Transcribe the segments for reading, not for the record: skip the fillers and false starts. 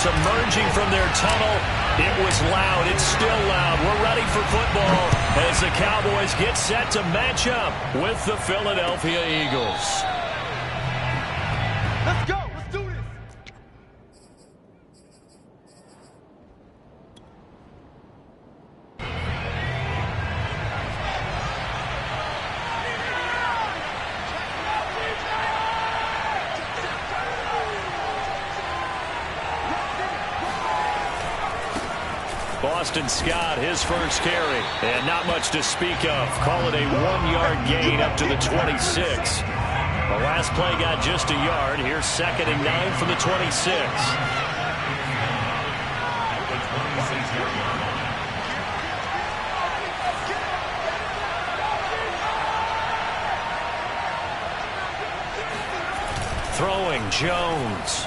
emerging from their tunnel. It was loud. It's still loud. We're ready for football as the Cowboys get set to match up with the Philadelphia Eagles. Let's go. Let's do this. Boston Scott, his first carry, and not much to speak of. Call it a 1-yard gain up to the 26. The last play got just a yard. Here's 2nd and 9 from the 26. Throwing, Jones.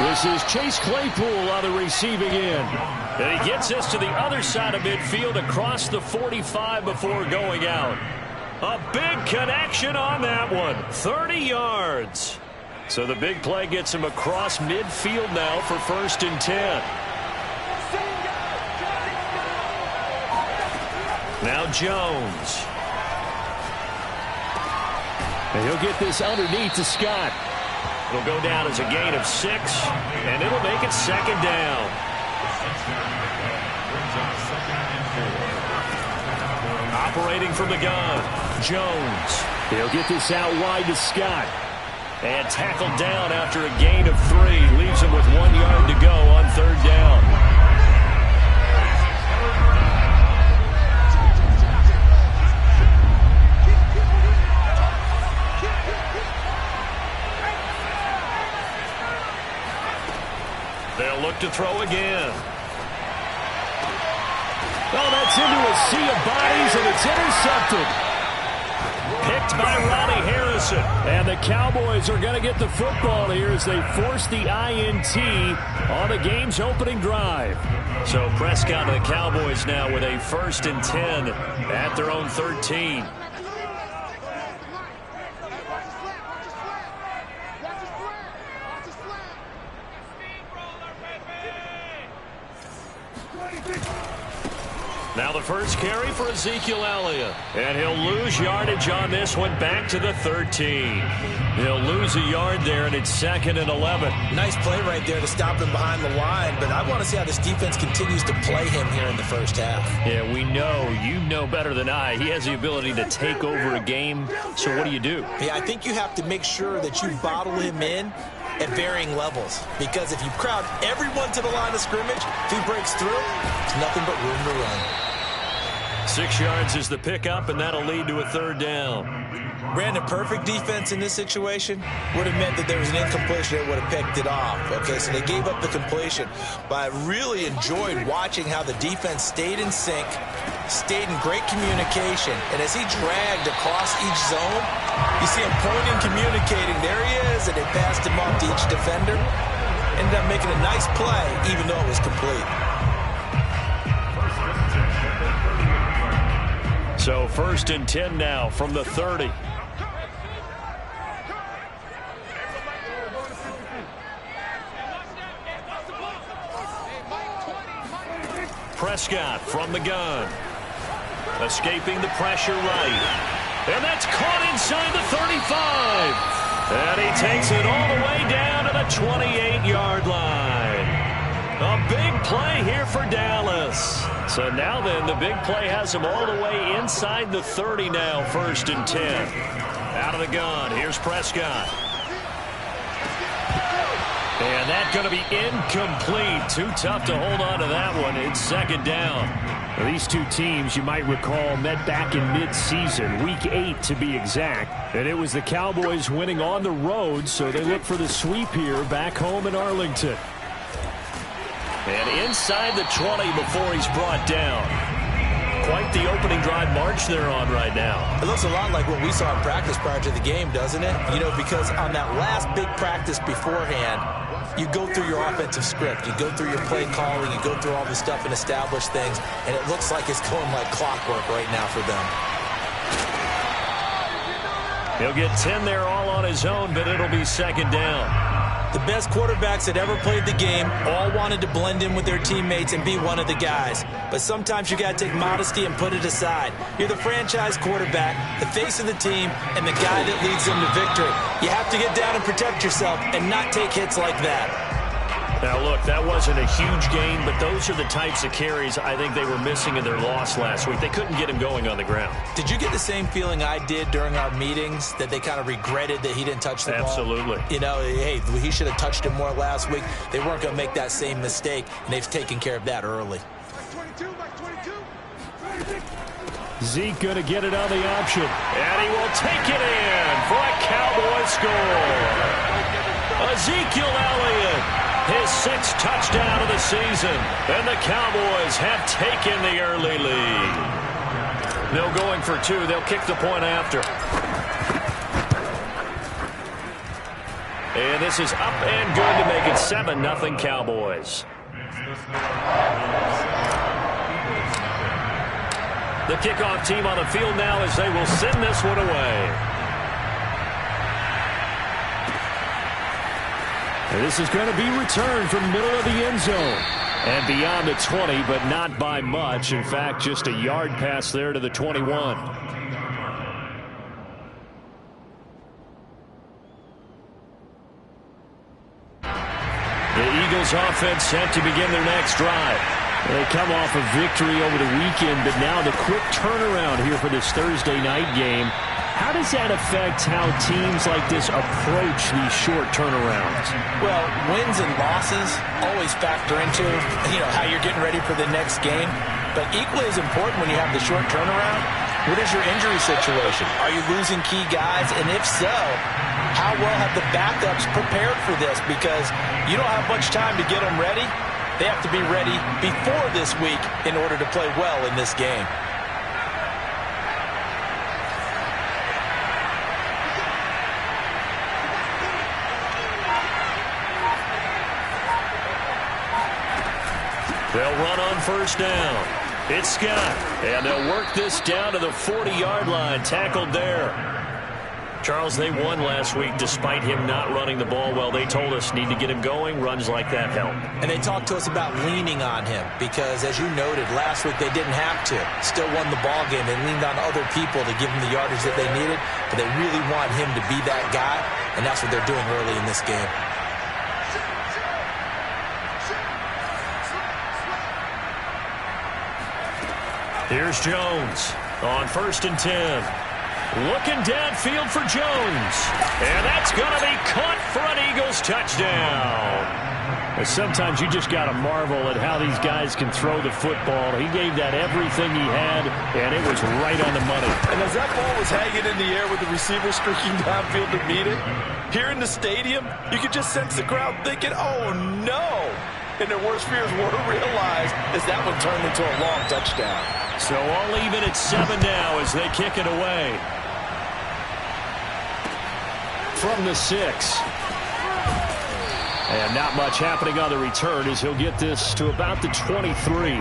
This is Chase Claypool on the receiving end. And he gets us to the other side of midfield across the 45 before going out. A big connection on that one. 30 yards. So the big play gets him across midfield now for 1st and 10. Now Jones. And he'll get this underneath to Scott. It'll go down as a gain of 6, and it'll make it 2nd down. Operating from the gun, Jones. He'll get this out wide to Scott. And tackled down after a gain of 3. Leaves him with 1 yard to go on 3rd down. They'll look to throw again. Oh, that's into a sea of bodies, and it's intercepted. Picked by Ronnie Harrison. And the Cowboys are going to get the football here as they force the INT on the game's opening drive. So Prescott and the Cowboys now with a 1st and 10 at their own 13. Now the first carry for Ezekiel Elliott. And he'll lose yardage on this one back to the 13. He'll lose a yard there, and it's 2nd and 11. Nice play right there to stop him behind the line, but I want to see how this defense continues to play him here in the first half. Yeah, we know. You know better than I. He has the ability to take over a game, so what do you do? Yeah, I think you have to make sure that you bottle him in at varying levels, because if you crowd everyone to the line of scrimmage, if he breaks through, there's nothing but room to run. 6 yards is the pickup, and that'll lead to a 3rd down. Brandon, perfect defense in this situation would have meant that there was an incompletion that would have picked it off. Okay, so they gave up the completion, but I really enjoyed watching how the defense stayed in sync, stayed in great communication, and as he dragged across each zone, you see him pointing, communicating. There he is, and they passed him off to each defender. Ended up making a nice play, even though it was complete. So 1st and 10 now from the 30. Prescott from the gun. Escaping the pressure right. And that's caught inside the 35. And he takes it all the way down to the 28-yard line. A big play here for Dallas. So now then, the big play has him all the way inside the 30 now, 1st and 10. Out of the gun, here's Prescott. And that's going to be incomplete. Too tough to hold on to that one. It's 2nd down. Now, these two teams, you might recall, met back in mid-season, week 8 to be exact. And it was the Cowboys winning on the road, so they look for the sweep here back home in Arlington. And inside the 20 before he's brought down. Quite the opening drive march they're on right now. It looks a lot like what we saw in practice prior to the game, doesn't it? You know, because on that last big practice beforehand, you go through your offensive script, you go through your play calling, you go through all this stuff and establish things, and it looks like it's going like clockwork right now for them. He'll get 10 there all on his own, but it'll be 2nd down. The best quarterbacks that ever played the game all wanted to blend in with their teammates and be one of the guys. But sometimes you got to take modesty and put it aside. You're the franchise quarterback, the face of the team, and the guy that leads them to victory. You have to get down and protect yourself and not take hits like that. Now, look, that wasn't a huge gain, but those are the types of carries I think they were missing in their loss last week. They couldn't get him going on the ground. Did you get the same feeling I did during our meetings, that they kind of regretted that he didn't touch the ball? Absolutely. You know, hey, he should have touched him more last week. They weren't going to make that same mistake, and they've taken care of that early. Zeke going to get it on the option. And he will take it in for a Cowboy score. Ezekiel Elliott, his 6th touchdown of the season, and the Cowboys have taken the early lead. No going for 2. They'll kick the point after. And this is up and good to make it 7-0 Cowboys. The kickoff team on the field now as they will send this one away. And this is going to be returned from the middle of the end zone. And beyond the 20, but not by much. In fact, just a yard pass there to the 21. The Eagles offense set to begin their next drive. They come off a victory over the weekend, but now the quick turnaround here for this Thursday night game. How does that affect how teams like this approach these short turnarounds? Well, wins and losses always factor into, how you're getting ready for the next game. But equally as important when you have the short turnaround, what is your injury situation? Are you losing key guys? And if so, how well have the backups prepared for this? Because you don't have much time to get them ready. They have to be ready before this week in order to play well in this game. They'll run on first down. It's Scott. And they'll work this down to the 40-yard line. Tackled there. Charles, they won last week despite him not running the ball well. They told us need to get him going. Runs like that help. And they talked to us about leaning on him because, as you noted, last week they didn't have to. Still won the ball game. They leaned on other people to give them the yardage that they needed, but they really want him to be that guy, and that's what they're doing early in this game. Here's Jones on 1st and 10. Looking downfield for Jones. And that's going to be caught for an Eagles touchdown. And sometimes you just got to marvel at how these guys can throw the football. He gave that everything he had, and it was right on the money. And as that ball was hanging in the air with the receiver streaking downfield to meet it, here in the stadium, you could just sense the crowd thinking, oh, no. And their worst fears were realized as that one turned into a long touchdown. So all even at 7 now as they kick it away. From the 6. And not much happening on the return as he'll get this to about the 23.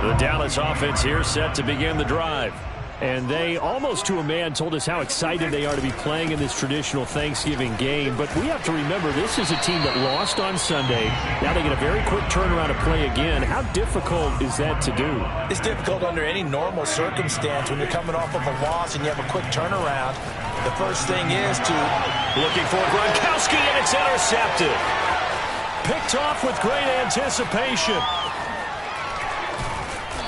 The Dallas offense here set to begin the drive. And they, almost to a man, told us how excited they are to be playing in this traditional Thanksgiving game. But we have to remember, this is a team that lost on Sunday. Now they get a very quick turnaround to play again. How difficult is that to do? It's difficult under any normal circumstance when you're coming off of a loss and you have a quick turnaround. The first thing is to... Looking for Gronkowski, and it's intercepted. Picked off with great anticipation.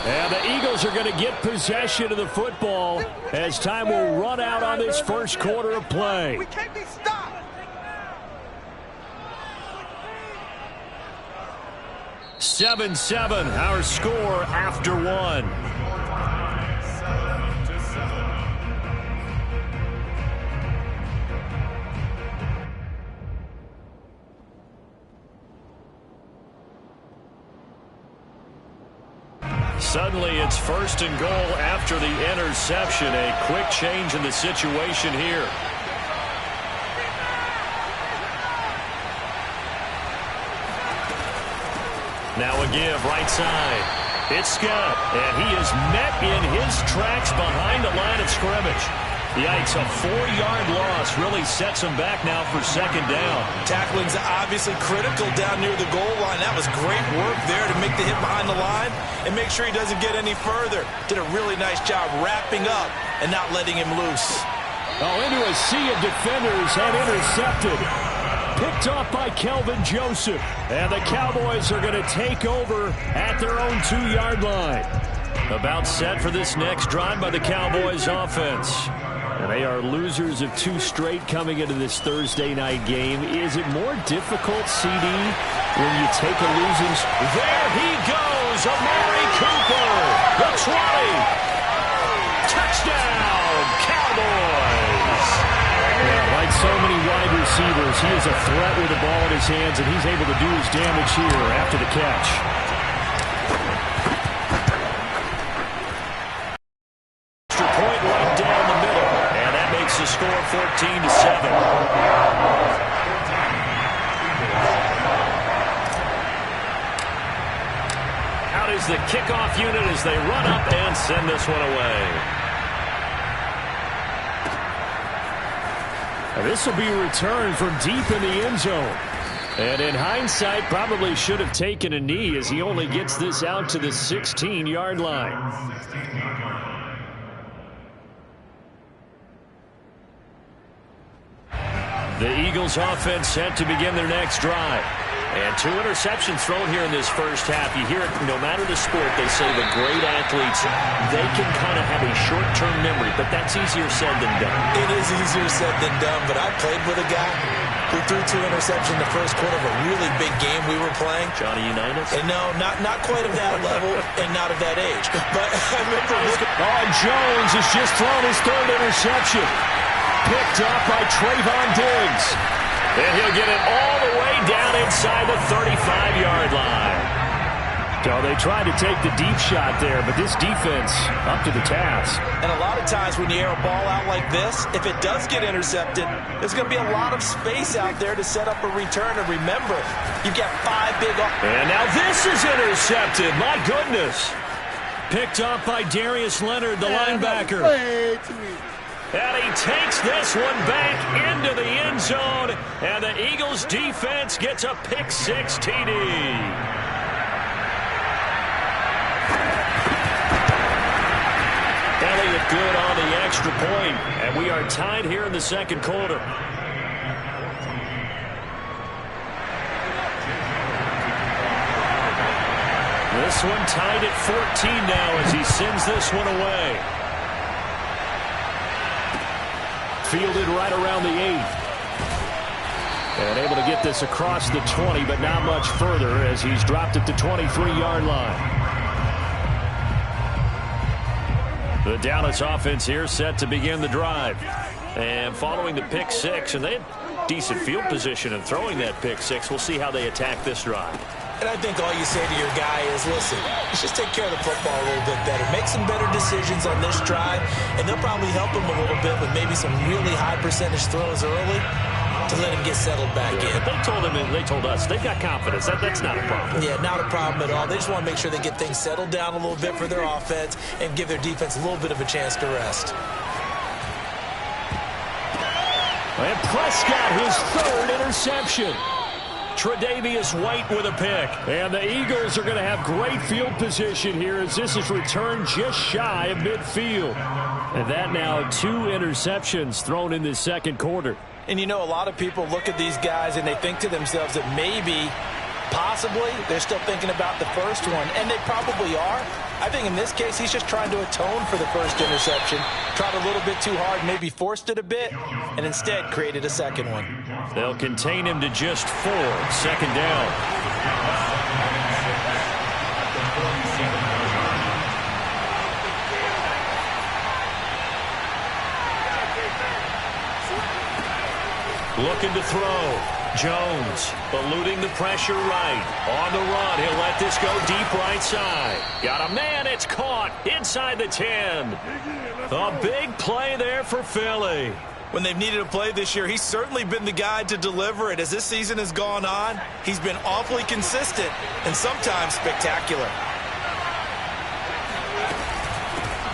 And the Eagles are going to get possession of the football as time will run out on this first quarter of play. We can't be stopped. 7-7, our score after 1. Suddenly it's 1st and goal after the interception. A quick change in the situation here. Now a give right side. It's Scott, and he is met in his tracks behind the line of scrimmage. Yikes, a 4-yard loss really sets him back now for second down. Tackling's obviously critical down near the goal line. That was great work there to make the hit behind the line and make sure he doesn't get any further. Did a really nice job wrapping up and not letting him loose. Oh, into a sea of defenders and intercepted. Picked off by Kelvin Joseph. And the Cowboys are going to take over at their own 2-yard line. About set for this next drive by the Cowboys offense. And they are losers of 2 straight coming into this Thursday night game. Is it more difficult, CD, when you take a losing... There he goes, Amari Cooper, the 20. Touchdown, Cowboys. Yeah, like so many wide receivers, he is a threat with the ball in his hands, and he's able to do his damage here after the catch. The score 14-7. Out is the kickoff unit as they run up and send this one away. And this will be returned from deep in the end zone. And in hindsight, probably should have taken a knee as he only gets this out to the 16-yard line. The Eagles offense set to begin their next drive. And 2 interceptions thrown here in this first half. You hear it, no matter the sport, they say the great athletes, they can kind of have a short-term memory, but that's easier said than done. It is easier said than done, but I played with a guy who threw 2 interceptions in the first quarter of a really big game we were playing. Johnny Unitas? And no, not quite of that level and not of that age. But I remember... Jones has just thrown his 3rd interception. Picked up by Trayvon Diggs. And he'll get it all the way down inside the 35-yard line. So they tried to take the deep shot there, but this defense up to the task. And a lot of times when you air a ball out like this, if it does get intercepted, there's going to be a lot of space out there to set up a return. And remember, you've got 5 big... And now this is intercepted. My goodness. Picked up by Darius Leonard, the linebacker. And he takes this one back into the end zone. And the Eagles defense gets a pick-6 TD. Elliott good on the extra point. And we are tied here in the second quarter. This one tied at 14 now as he sends this one away. Fielded right around the 8th. And able to get this across the 20, but not much further as he's dropped at the 23-yard line. The Dallas offense here set to begin the drive. And following the pick-6, and they had decent field position in throwing that pick-6. We'll see how they attack this drive. And I think all you say to your guy is, listen, let's just take care of the football a little bit better. Make some better decisions on this drive, and they'll probably help him a little bit with maybe some really high percentage throws early to let him get settled back in. They told him, and they told us, they've got confidence. That's not a problem. Yeah, not a problem at all. They just want to make sure they get things settled down a little bit for their offense and give their defense a little bit of a chance to rest. And Prescott, his 3rd interception. Tre'Davious White with a pick. And the Eagles are going to have great field position here as this is returned just shy of midfield. And that now 2 interceptions thrown in this second quarter. And you know, a lot of people look at these guys and they think to themselves that maybe, possibly, they're still thinking about the first one. And they probably are. I think in this case, he's just trying to atone for the first interception. Tried a little bit too hard, maybe forced it a bit, and instead created a second one. They'll contain him to just 4. Second down. Looking to throw. Jones eluding the pressure right. On the run. He'll let this go deep right side. Got a man. It's caught inside the 10. A big play there for Philly. When they've needed a play this year, he's certainly been the guy to deliver it. As this season has gone on, he's been awfully consistent and sometimes spectacular.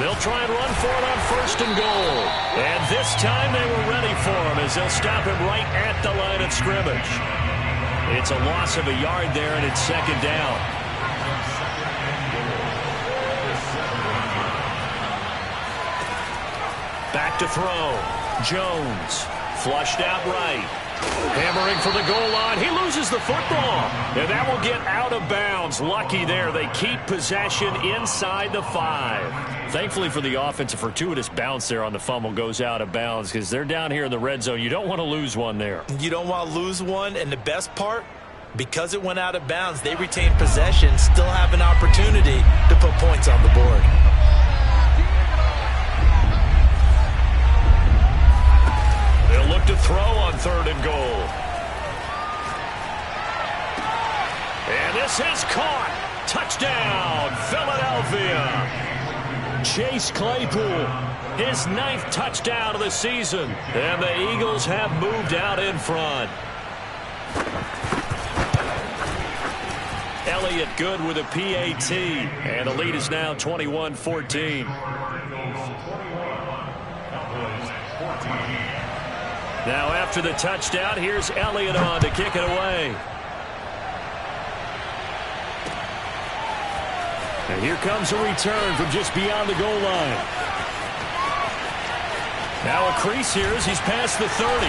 They'll try and run for it on 1st and goal. And this time they were ready for him as they'll stop him right at the line of scrimmage. It's a loss of a yard there, and it's 2nd down. Back to throw. Jones flushed out right. Hammering for the goal line. He loses the football. And that will get out of bounds. Lucky there. They keep possession inside the 5. Thankfully for the offense, a fortuitous bounce there on the fumble goes out of bounds because they're down here in the red zone. You don't want to lose one there. You don't want to lose one. And the best part, because it went out of bounds, they retain possession, still have an opportunity to put points on the board. They'll look to throw on 3rd and goal. And this is caught. Touchdown, Philadelphia. Chase Claypool, his 9th touchdown of the season. And the Eagles have moved out in front. Elliott good with a PAT. And the lead is now 21-14. Now after the touchdown, here's Elliott on to kick it away. And here comes a return from just beyond the goal line. Now a crease here as he's past the 30.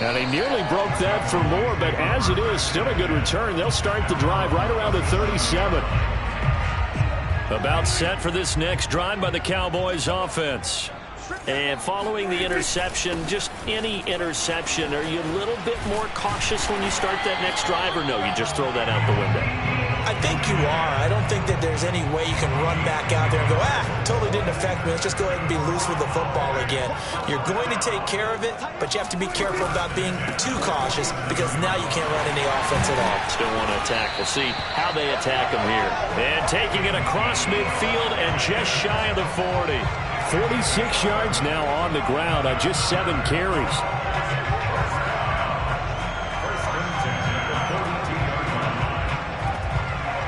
And he nearly broke that for more, but as it is, still a good return. They'll start the drive right around the 37. About set for this next drive by the Cowboys offense. And following the interception, just any interception, are you a little bit more cautious when you start that next drive, or no, you just throw that out the window? I think you are. I don't think that there's any way you can run back out there and go, totally didn't affect me. Let's just go ahead and be loose with the football again. You're going to take care of it, but you have to be careful about being too cautious because now you can't run any offense at all. Still want to attack. We'll see how they attack them here. And taking it across midfield and just shy of the 40. 46 yards now on the ground on just 7 carries.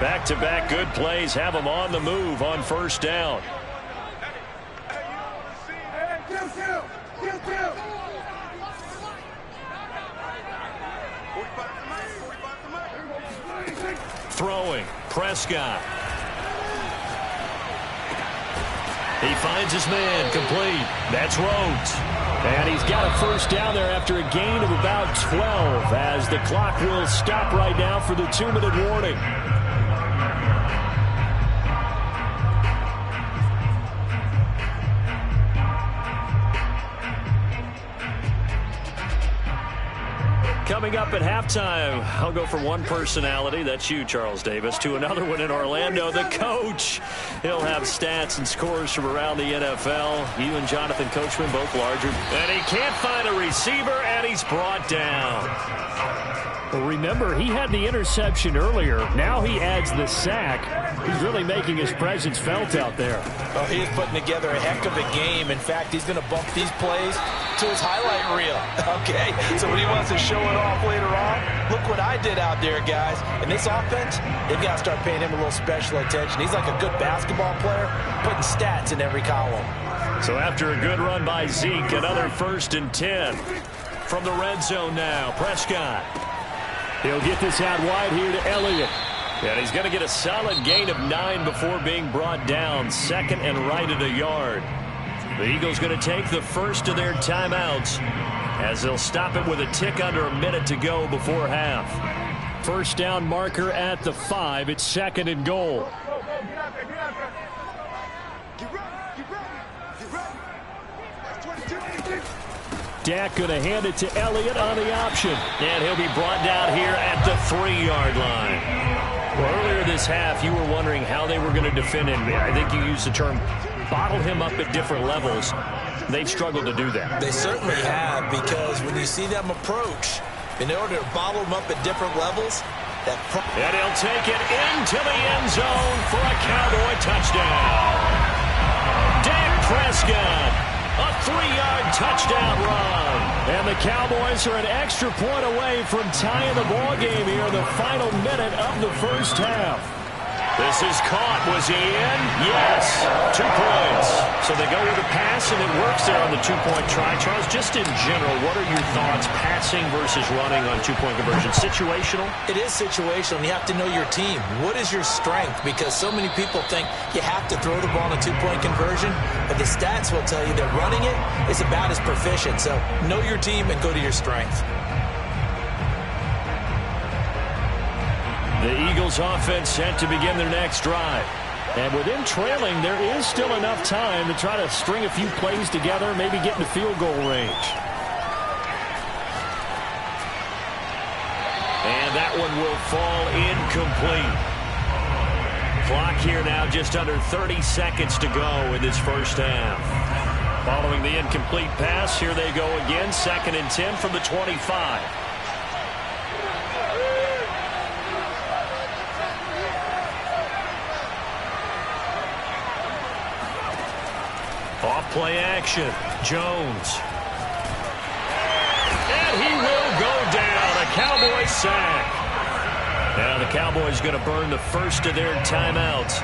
Back-to-back good plays have them on the move on 1st down. Throwing, Prescott. He finds his man, complete. That's Rhodes. And he's got a 1st down there after a gain of about 12 as the clock will stop right now for the 2-minute warning. Coming up at halftime, I'll go from one personality, that's you, Charles Davis, to another one in Orlando, the coach. He'll have stats and scores from around the NFL. You and Jonathan Coachman, both larger. And he can't find a receiver, and he's brought down. Well, remember, he had the interception earlier. Now he adds the sack. He's really making his presence felt out there. Oh, he is putting together a heck of a game. In fact, he's going to bump these plays to his highlight reel. Okay, so when he wants to show it off later on, look what I did out there, guys. In this offense, they've got to start paying him a little special attention. He's like a good basketball player, putting stats in every column. So after a good run by Zeke, another 1st and 10. From the red zone now, Prescott. He'll get this out wide here to Elliott. And he's going to get a solid gain of 9 before being brought down. 2nd and right at a yard. The Eagles going to take the first of their timeouts as they'll stop it with a tick under a minute to go before half. 1st down marker at the 5. It's 2nd and goal. Dak going to hand it to Elliott on the option. And he'll be brought down here at the 3-yard line. Well, earlier this half, you were wondering how they were going to defend him. I think you used the term bottle him up at different levels. They've struggled to do that. They certainly have, because when you see them approach, in order to bottle them up at different levels, and he'll take it into the end zone for a Cowboy touchdown. Dak Prescott, a 3-yard touchdown run. And the Cowboys are an extra point away from tying the ball game here in the final minute of the 1st half. This is caught. Was he in? Yes. 2 points. So they go with a pass, and it works there on the 2-point try. Charles, just in general, what are your thoughts passing versus running on 2-point conversion? Situational? It is situational, and you have to know your team. What is your strength? Because so many people think you have to throw the ball in a 2-point conversion, but the stats will tell you that running it is about as proficient. So know your team and go to your strength. The Eagles offense set to begin their next drive. And with them trailing, there is still enough time to try to string a few plays together, maybe get into field goal range. And that one will fall incomplete. Clock here now just under 30 seconds to go in this first half. Following the incomplete pass, here they go again, 2nd and 10 from the 25. Off play action. Jones. And he will go down. A Cowboy sack. Now the Cowboys going to burn the first of their timeouts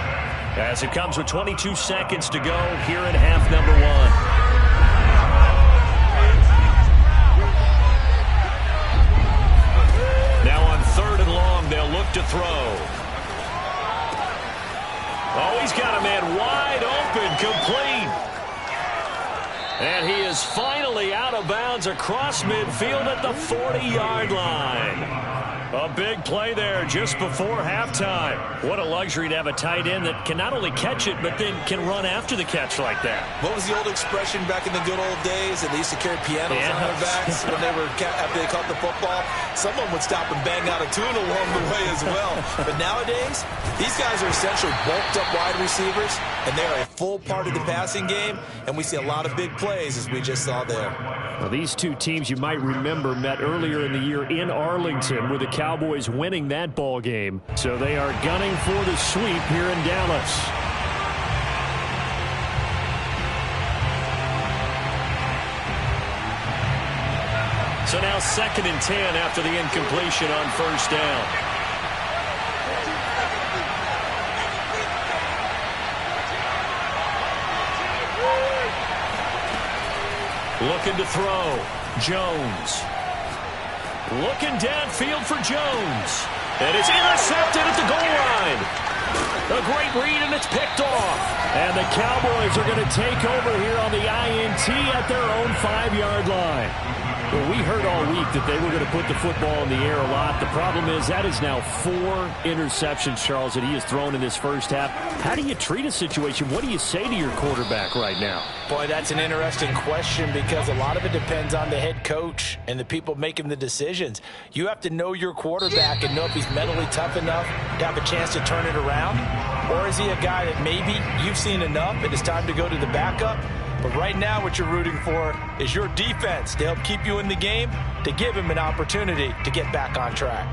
as it comes with 22 seconds to go here in half number 1. Now on 3rd and long, they'll look to throw. Oh, he's got a man wide open, complete. And he is finally out of bounds across midfield at the 40-yard line. A big play there just before halftime. What a luxury to have a tight end that can not only catch it, but then can run after the catch like that. What was the old expression back in the good old days? And they used to carry pianos on their backs when they were after they caught the football. Someone would stop and bang out a tune along the way as well. But nowadays, these guys are essentially bulked up wide receivers, and they're a full part of the passing game. And we see a lot of big plays as we just saw there. Well, these two teams you might remember met earlier in the year in Arlington with the Cowboys winning that ball game. So they are gunning for the sweep here in Dallas. So now 2nd and 10 after the incompletion on 1st down. Looking to throw. Jones. Looking downfield for Jones. And it's intercepted at the goal line. A great read, and it's picked off. And the Cowboys are going to take over here on the INT at their own 5-yard line. Well, we heard all week that they were going to put the football in the air a lot. The problem is that is now 4 interceptions, Charles, that he has thrown in this first half. How do you treat a situation? What do you say to your quarterback right now? Boy, that's an interesting question because a lot of it depends on the head coach and the people making the decisions. You have to know your quarterback and know if he's mentally tough enough to have a chance to turn it around. Or is he a guy that maybe you've seen enough and it's time to go to the backup? But right now what you're rooting for is your defense to help keep you in the game, to give him an opportunity to get back on track.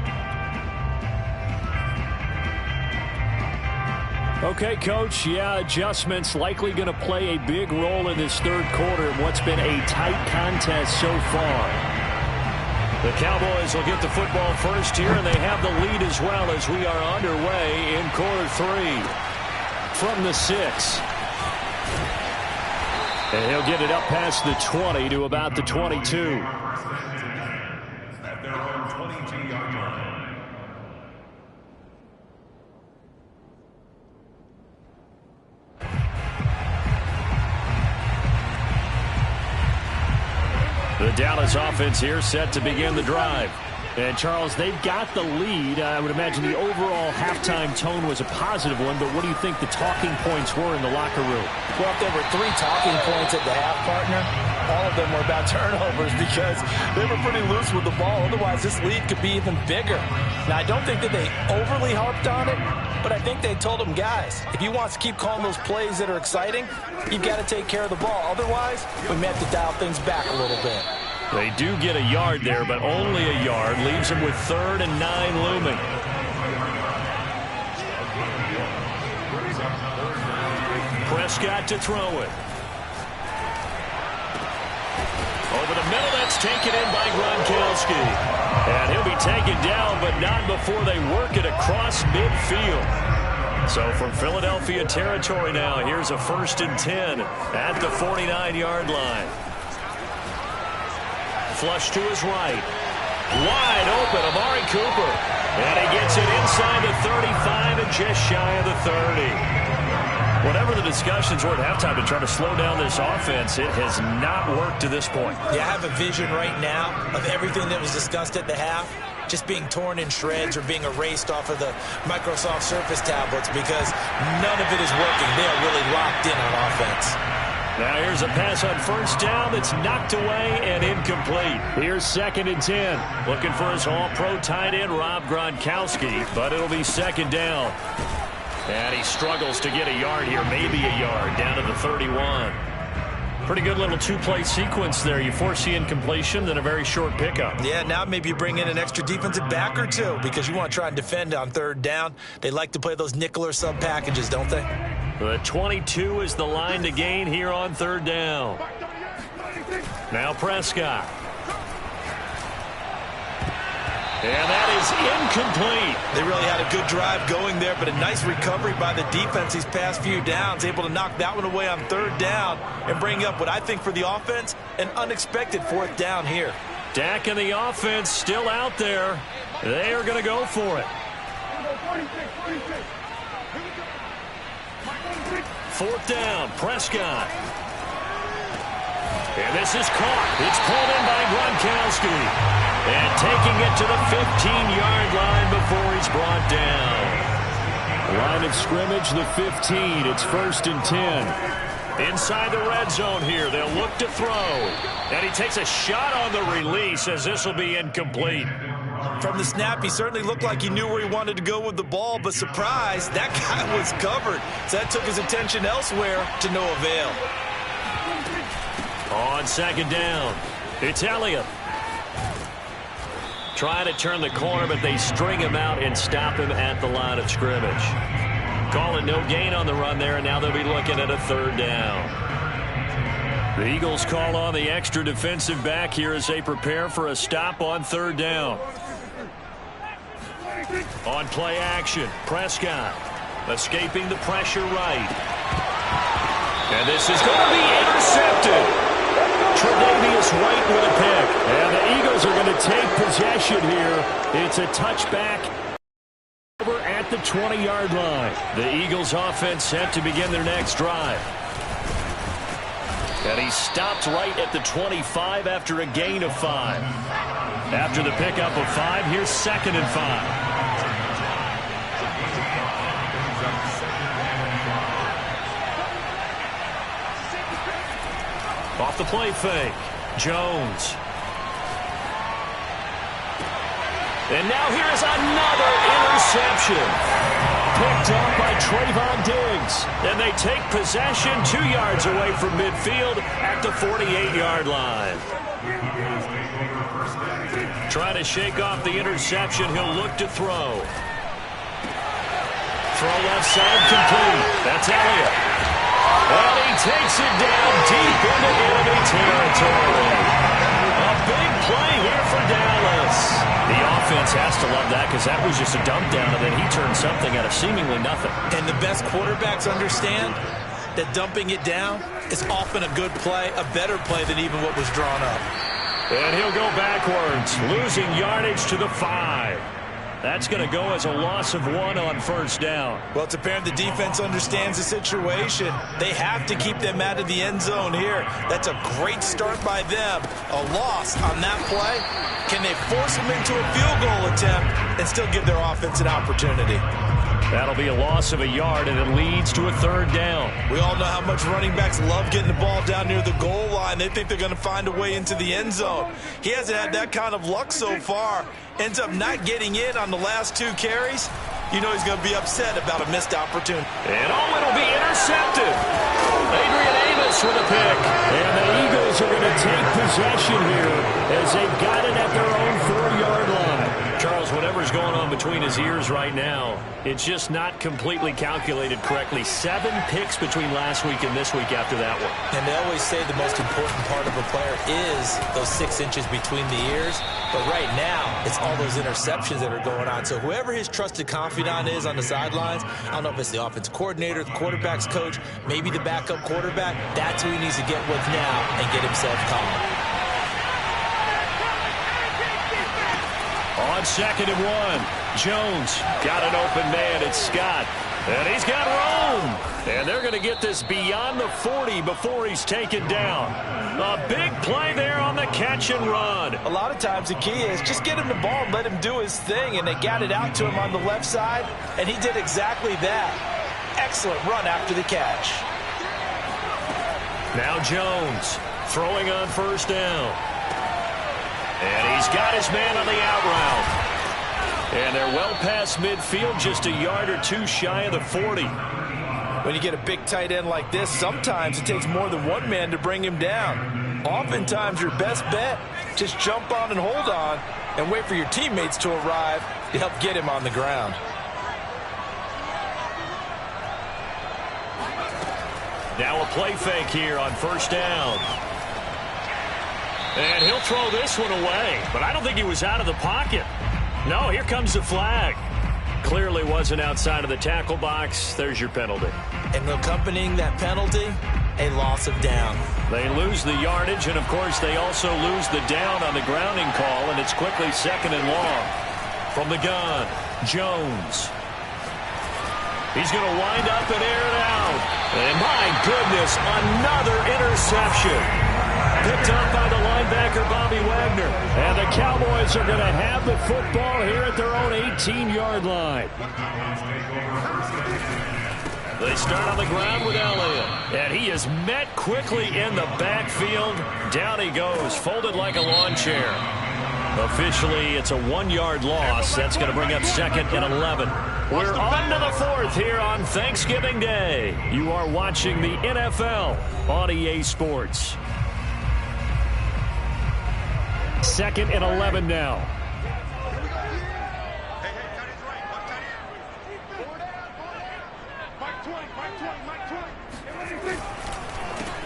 Okay, Coach, adjustments likely going to play a big role in this third quarter in what's been a tight contest so far. The Cowboys will get the football first here, and they have the lead as well as we are underway in quarter 3. From the 6. And he'll get it up past the 20 to about the 22. At their own 22-yard line. The Dallas offense here set to begin the drive. And, Charles, they've got the lead. I would imagine the overall halftime tone was a positive one, but what do you think the talking points were in the locker room? Well, if there were 3 talking points at the half, partner, all of them were about turnovers because they were pretty loose with the ball. Otherwise, this lead could be even bigger. Now, I don't think that they overly harped on it, but I think they told them, guys, if you want to keep calling those plays that are exciting, you've got to take care of the ball. Otherwise, we may have to dial things back a little bit. They do get a yard there, but only a yard. Leaves them with 3rd and 9 looming. Prescott to throw it. Over the middle, that's taken in by Gronkowski. And he'll be taken down, but not before they work it across midfield. So from Philadelphia territory now, here's a 1st and 10 at the 49-yard line. Flush to his right. Wide open, Amari Cooper. And he gets it inside the 35 and just shy of the 30. Whatever the discussions were at halftime to try to slow down this offense, it has not worked to this point. Yeah, I have a vision right now of everything that was discussed at the half just being torn in shreds or being erased off of the Microsoft Surface tablets because none of it is working. They are really locked in on offense. Now here's a pass on 1st down that's knocked away and incomplete. Here's 2nd and 10. Looking for his all-pro tight end, Rob Gronkowski, but it'll be 2nd down. And he struggles to get a yard here, maybe a yard, down to the 31. Pretty good little two-play sequence there. You force the incompletion, then a very short pickup. Yeah, now maybe you bring in an extra defensive back or two because you want to try and defend on 3rd down. They like to play those nickel or sub packages, don't they? The 22 is the line to gain here on 3rd down. Now Prescott. And that is incomplete. They really had a good drive going there, but a nice recovery by the defense these past few downs, able to knock that one away on 3rd down and bring up what I think for the offense, an unexpected 4th down here. Dak and the offense still out there. They are going to go for it. 4th down, Prescott. And this is caught. It's pulled in by Gronkowski. And taking it to the 15-yard line before he's brought down. Line of scrimmage, the 15. It's 1st and 10. Inside the red zone here. They'll look to throw. And he takes a shot on the release as this will be incomplete. From the snap, he certainly looked like he knew where he wanted to go with the ball, but surprise, that guy was covered. So that took his attention elsewhere to no avail. On 2nd down, it's Elliott. Trying to turn the corner, but they string him out and stop him at the line of scrimmage. Calling no gain on the run there, and now they'll be looking at a 3rd down. The Eagles call on the extra defensive back here as they prepare for a stop on 3rd down. On play action, Prescott escaping the pressure right. And this is going to be intercepted. Tre'Davious White with a pick. And the Eagles are going to take possession here. It's a touchback over at the 20-yard line. The Eagles offense set to begin their next drive. And he stopped right at the 25 after a gain of 5. After the pickup of 5, here's 2nd and 5. Off the play fake, Jones. And now here's another interception. Picked up by Trayvon Diggs. And they take possession 2 yards away from midfield at the 48-yard line. Trying to shake off the interception. He'll look to throw. Throw left side complete. That's Elliott. And he takes it down deep into enemy territory. A big play here for Dallas. The offense has to love that because that was just a dump down, and then he turned something out of seemingly nothing. And the best quarterbacks understand that dumping it down is often a good play, a better play than even what was drawn up. And he'll go backwards, losing yardage to the 5. That's going to go as a loss of 1 on 1st down. Well, it's apparent the defense understands the situation. They have to keep them out of the end zone here. That's a great start by them. A loss on that play. Can they force them into a field goal attempt and still give their offense an opportunity? That'll be a loss of a yard, and it leads to a 3rd down. We all know how much running backs love getting the ball down near the goal line. They think they're going to find a way into the end zone. He hasn't had that kind of luck so far. Ends up not getting in on the last 2 carries. You know he's going to be upset about a missed opportunity. And it'll be intercepted. Adrian Amos with a pick. And the Eagles are going to take possession here as they've got it at their own 4-yard line. Charles, whatever's going on between his ears right now. It's just not completely calculated correctly. 7 picks between last week and this week after that one. And they always say the most important part of a player is those 6 inches between the ears. But right now, it's all those interceptions that are going on. So whoever his trusted confidant is on the sidelines, I don't know if it's the offensive coordinator, the quarterback's coach, maybe the backup quarterback, that's who he needs to get with now and get himself calm. On 2nd and 1, Jones got an open man. It's Scott. And he's got room. And they're going to get this beyond the 40 before he's taken down. A big play there on the catch and run. A lot of times the key is just get him the ball and let him do his thing. And they got it out to him on the left side. And he did exactly that. Excellent run after the catch. Now Jones throwing on 1st down. And he's got his man on the out route. And they're well past midfield, just a yard or 2 shy of the 40. When you get a big tight end like this, sometimes it takes more than one man to bring him down. Oftentimes, your best bet, just jump on and hold on and wait for your teammates to arrive to help get him on the ground. Now a play fake here on 1st down. And he'll throw this one away, but I don't think he was out of the pocket. No, here comes the flag. Clearly wasn't outside of the tackle box. There's your penalty. And accompanying that penalty, a loss of down. They lose the yardage, and of course they also lose the down on the grounding call, and it's quickly 2nd and long. From the gun, Jones. He's going to wind up and air it out. And my goodness, another interception. Picked up by the linebacker, Bobby Wagner. And the Cowboys are going to have the football here at their own 18-yard line. They start on the ground with Elliott. And he is met quickly in the backfield. Down he goes, folded like a lawn chair. Officially, it's a 1-yard loss. That's going to bring up 2nd and 11. We're on to the 4th here on Thanksgiving Day. You are watching the NFL on EA Sports. 2nd and 11 now.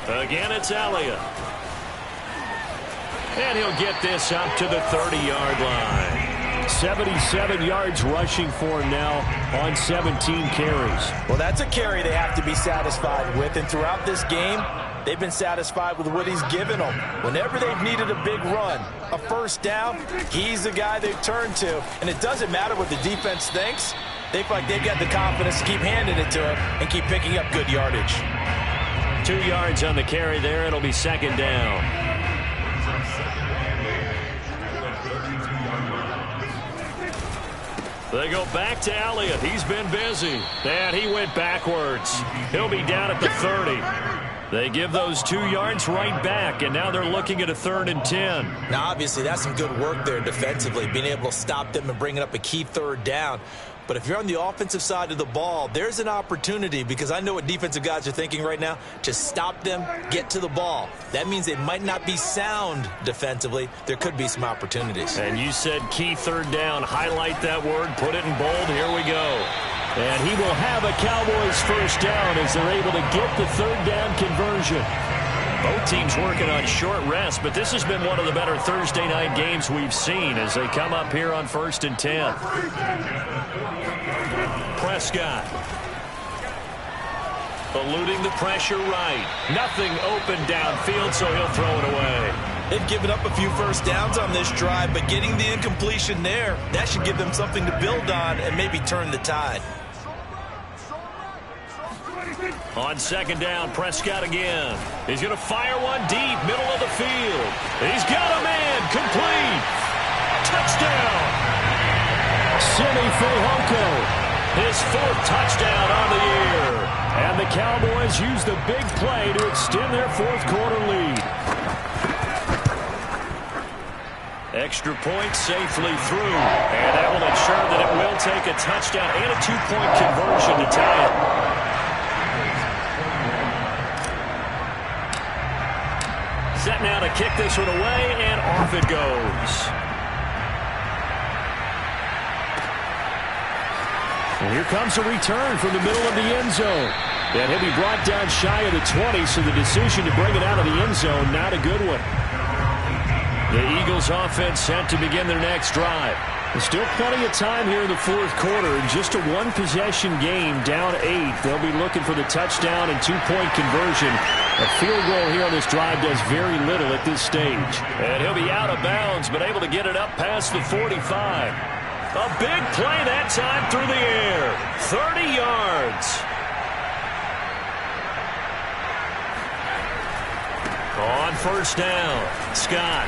Again, it's Elliott. And he'll get this up to the 30-yard line. 77 yards rushing for him now on 17 carries. Well, that's a carry they have to be satisfied with. And throughout this game, they've been satisfied with what he's given them. Whenever they've needed a big run, a 1st down, he's the guy they've turned to. And it doesn't matter what the defense thinks. They feel like they've got the confidence to keep handing it to him and keep picking up good yardage. 2 yards on the carry there. It'll be 2nd down. They go back to Elliott. He's been busy. And he went backwards. He'll be down at the 30. They give those 2 yards right back, and now they're looking at a 3rd and 10. Now, obviously, that's some good work there defensively, being able to stop them and bringing up a key 3rd down. But if you're on the offensive side of the ball, there's an opportunity, because I know what defensive guys are thinking right now, to stop them, get to the ball. That means they might not be sound defensively. There could be some opportunities. And you said key 3rd down. Highlight that word. Put it in bold. Here we go. And he will have a Cowboys 1st down as they're able to get the 3rd down conversion. Both teams working on short rest, but this has been one of the better Thursday night games we've seen as they come up here on 1st and 10. Prescott. Eluding the pressure right. Nothing open downfield, so he'll throw it away. They've given up a few 1st downs on this drive, but getting the incompletion there, that should give them something to build on and maybe turn the tide. On 2nd down, Prescott again. He's going to fire one deep, middle of the field. He's got a man, complete. Touchdown. Simi Fehoko, his 4th touchdown on the year. And the Cowboys use the big play to extend their 4th quarter lead. Extra point safely through. And that will ensure that it will take a touchdown and a 2-point conversion to tie it. Set now to kick this one away, and off it goes. And here comes a return from the middle of the end zone. And he'll be brought down shy of the 20, so the decision to bring it out of the end zone, not a good one. The Eagles offense set to begin their next drive. There's still plenty of time here in the fourth quarter. Just a one-possession game, down 8. They'll be looking for the touchdown and two-point conversion. A field goal here on this drive does very little at this stage. And he'll be out of bounds, but able to get it up past the 45. A big play that time through the air. 30 yards. On first down, Scott.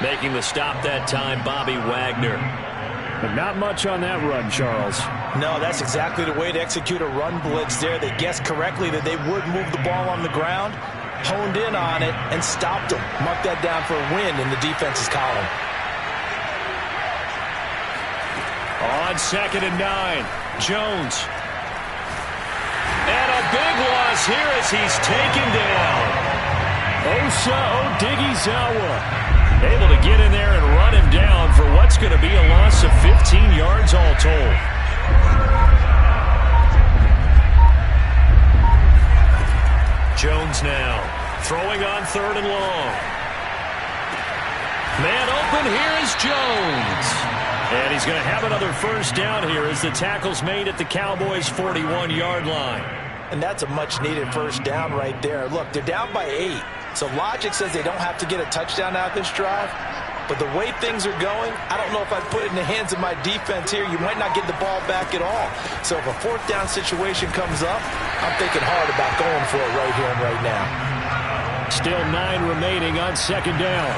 Making the stop that time, Bobby Wagner. But not much on that run, Charles. No, that's exactly the way to execute a run blitz there. They guessed correctly that they would move the ball on the ground, honed in on it, and stopped them. Mark that down for a win in the defense's column. On 2nd and 9, Jones. And a big loss here as he's taken down. Osa Odighizuwa able to get in there and run him down for what's going to be a loss of 15 yards all told. Jones now throwing on 3rd and long. Man open, here is Jones. And he's going to have another first down here as the tackle's made at the Cowboys' 41-yard line. And that's a much-needed first down right there. Look, they're down by 8. So logic says they don't have to get a touchdown out of this drive. But the way things are going, I don't know if I'd put it in the hands of my defense here. You might not get the ball back at all. So if a 4th down situation comes up, I'm thinking hard about going for it right here and right now. Still 9 remaining on 2nd down.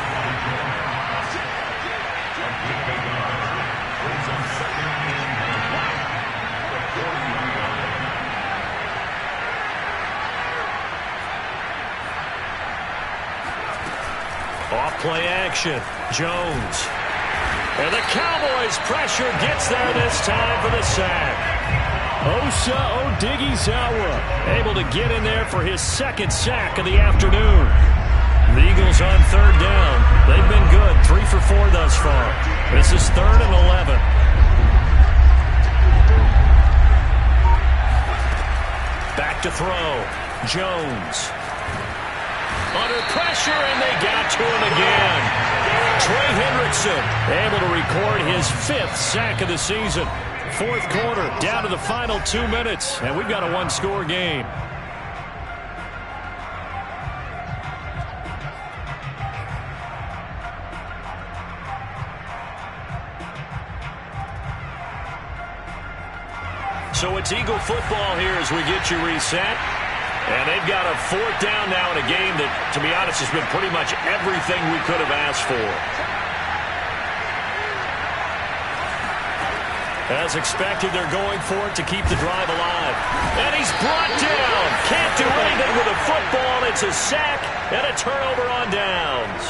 Off-play action, Jones. And the Cowboys' pressure gets there this time for the sack. Osa Odighizuwa able to get in there for his 2nd sack of the afternoon. The Eagles on 3rd down. They've been good, 3 for 4 thus far. This is 3rd and 11. Back to throw, Jones. Under pressure, and they got to him again. Trey Hendrickson able to record his 5th sack of the season. 4th quarter, down to the final 2 minutes, and we've got a one-score game. So it's Eagle football here as we get you reset. And they've got a 4th down now in a game that, to be honest, has been pretty much everything we could have asked for. As expected, they're going for it to keep the drive alive. And he's brought down. Can't do anything with a football. It's a sack and a turnover on downs.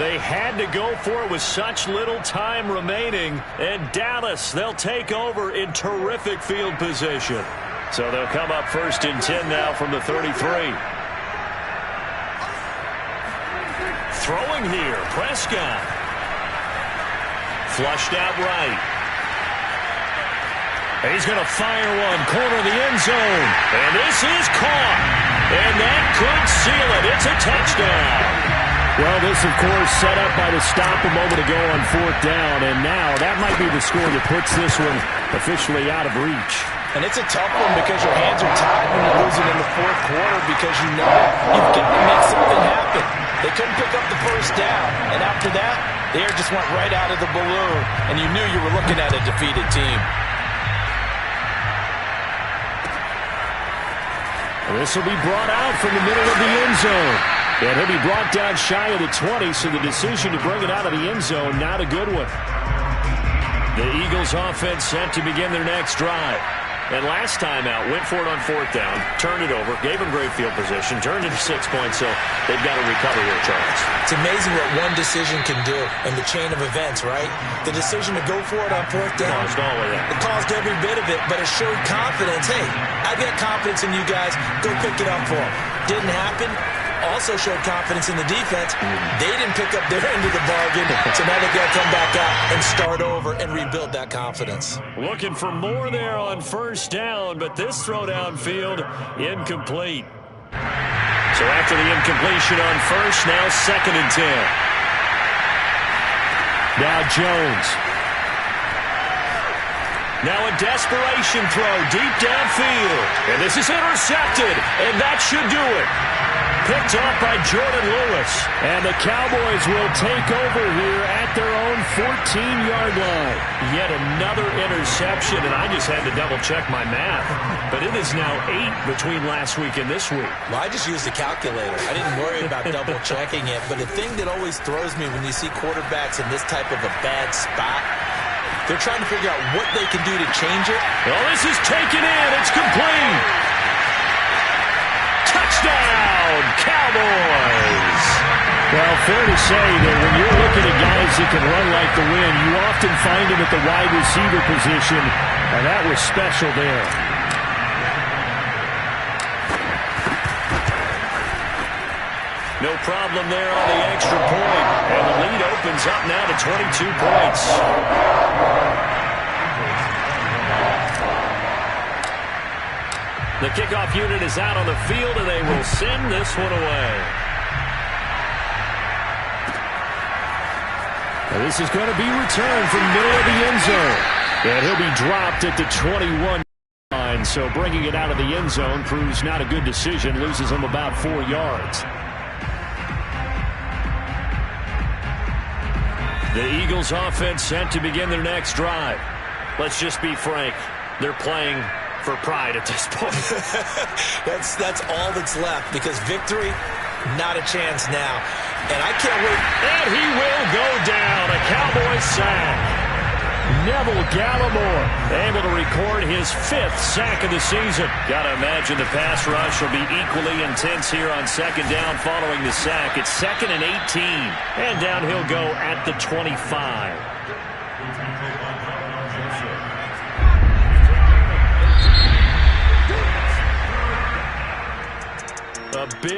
They had to go for it with such little time remaining. And Dallas, they'll take over in terrific field position. So they'll come up 1st and 10 now from the 33. Throwing here, Prescott. Flushed out right. And he's going to fire one, corner of the end zone. And this is caught. And that could seal it. It's a touchdown. Well, this, of course, set up by the stop a moment ago on 4th down. And now that might be the score that puts this one officially out of reach. And it's a tough one because your hands are tied when you're losing in the 4th quarter because you know you've got to make something happen. They couldn't pick up the first down. And after that, the air just went right out of the balloon. And you knew you were looking at a defeated team. This will be brought out from the middle of the end zone. And he'll be brought down shy of the 20, so the decision to bring it out of the end zone, not a good one. The Eagles offense set to begin their next drive. And last time out, went for it on 4th down, turned it over, gave them great field position, turned it to 6 points, so they've got to recover here, Charles. It's amazing what one decision can do in the chain of events, right? The decision to go for it on 4th down. Caused all of that. It caused every bit of it, but it showed confidence. Hey, I've got confidence in you guys. Go pick it up for them. Didn't happen. also showed confidence in the defense. They didn't pick up their end of the bargain, so now they've got to come back out and start over and rebuild that confidence. Looking for more there on first down, but this throw downfield incomplete. So after the incompletion on first, now 2nd and 10. Now Jones. Now a desperation throw deep downfield. And this is intercepted, and that should do it. Picked off by Jordan Lewis. And the Cowboys will take over here at their own 14-yard line. Yet another interception, and I just had to double-check my math. But it is now 8 between last week and this week. Well, I just used a calculator. I didn't worry about double-checking it. But the thing that always throws me when you see quarterbacks in this type of a bad spot, they're trying to figure out what they can do to change it. Well, this is taken in. It's complete. Touchdown, Cowboys. Well, fair to say that when you're looking at guys that can run like the wind, you often find them at the wide receiver position, and that was special there. No problem there on the extra point. And the lead opens up now to 22 points. The kickoff unit is out on the field, and they will send this one away. And this is going to be returned from the middle of the end zone. And he'll be dropped at the 21 line. So bringing it out of the end zone proves not a good decision. Loses him about 4 yards. The Eagles offense set to begin their next drive. Let's just be frank. They're playing for pride at this point. That's all that's left, because victory, not a chance now. And I can't wait. And he will go down. A Cowboys sack. Neville Gallimore able to record his 5th sack of the season. Got to imagine the pass rush will be equally intense here on 2nd down following the sack. It's 2nd and 18. And down he'll go at the 25. A big